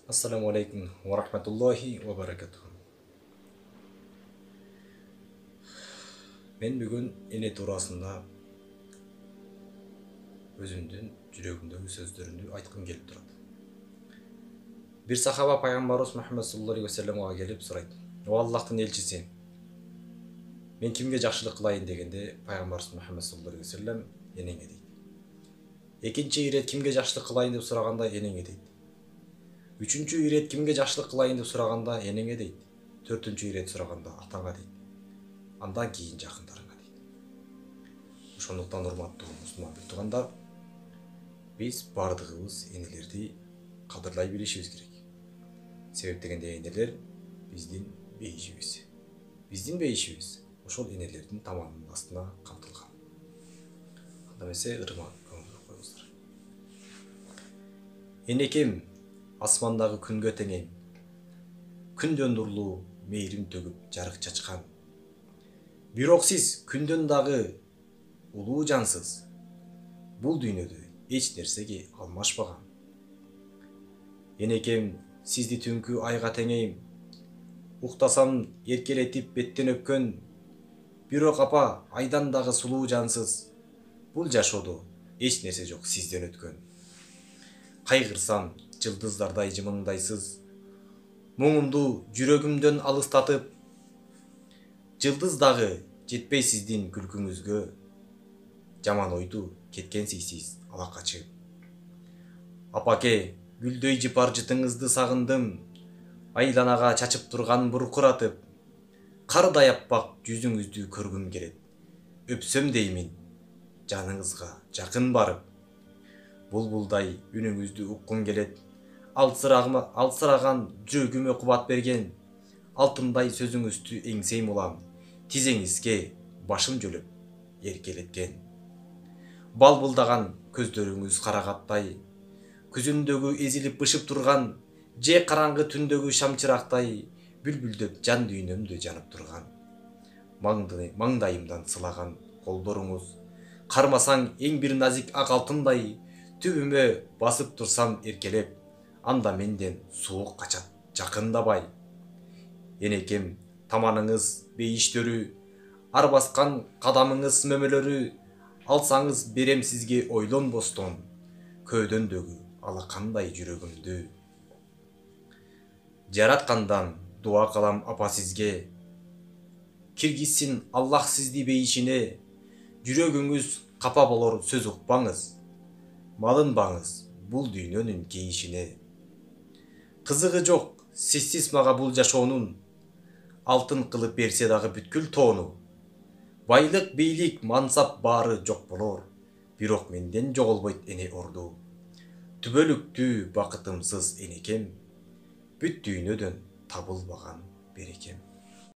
Assalamu alaikum wa rahmatullahi wa barakatuh. Men бүгүн эне туурасында өзүмдүн жүрөгүмдөгү сөздөрүмдү айткым келип турат. Бир сахаба пайгамбарыбыз Мухаммад саллаллаху алейхи ва салламга келип сурайт: "О Аллахтын элчиси, мен кимге жакшылык кылайын?" дегенде пайгамбарыбыз Мухаммад саллаллаху алейхи ва саллям энеңе дейт. Экинчи ирет кимге жакшылык кылайын деп сураганда энеңе дейт. Үчүнчү ирет кимге жакшылык кылайын деп сураганда энеңе дейт. Төртүнчү ирет сураганда атаңа дейт. Андан кийин жакындарыңа дейт. Ошондуктан урматтуу мусулман туугандар, биз бардыгыбыз энелерди кадырлай билишибиз керек. Себеп дегенде энелер биздин бейишибиз. Биздин бейишибиз ошол энелердин таманынын астына камтылган. Анда эмесе ырма көңүл коюңуздар. Энекем асмандагы күнгө теңейм. Күндөн нурлуу мейрим төгүп жарык чачкан. Бирок сиз күндөн дагы улуу жансыз. Бул дүйнөдө эч нерсеге алмашпаган. Энекем сизди түнкү айга теңейм. Уктасам эркелетип беттен өпкөн. Бирок апа айдан дагы сулуу жансыз. Бул жашоодо эч нерсе жок сизден өткөн. Кайгырсам жылдыздардай жымыңдайсыз. Муңумду жүрөгүмдөн алыстатып, жылдыз дагы жетпей сиздин күлкүңүзгө. Жаман ойду кеткенсиз ала качып. Апаке, гүлдөй жыпар жытыңызды сагындым. Айланага чачып турган буркуратып. Кардай аппак жүзүңүздү көргүм келет. Өпсөм деймин жаныңызга жакын барып. Булбулдай үнүңүздү уккум келет. Алсыраган жүрөгүмө кубат берген. Алтындай сөзүңүздү эңсейм улам. Тизеңизге башым жөлөп эркелеткен. Балбылдаган көздөрүңүз карагаттай. Күзүндөгү эзилип бышып турган. Же караңгы түндөгү шамчырактай. Бүлбүлдөп жан дүйнөмдө жанып турган. Маңдайымдан сылаган колдоруңуз. Кармасаң эң бир назик ак алтындай. Түбүмө басып турсам эркелеп. Анда менден суук качат жакындабай. Энекем таманыңыз бейиштөрү. Ар баскан кадамыңыз мөмөлөрү. Алсаңыз берем сизге ойлонбостон. Көөдөндөгү алакандай жүрөгүмдү. Жараткандан дуа кылам апа сизге. Киргизсин Аллах сизди бейишине. Жүрөгүңүз капа болор сөз укпаңыз. Малынбаңыз бул дүйнөнүн кейишине. Кызыгы жок сизсиз мага бул жашоонун. Алтын кылып берсе дагы бүткүл тоону. Байлык, бийлик, мансап баары жок болор. Бирок менден жоголбойт эне орду. Түбөлүктүү бакытымсыз энекем. Бүт дүйнөдөн табылбаган берекем.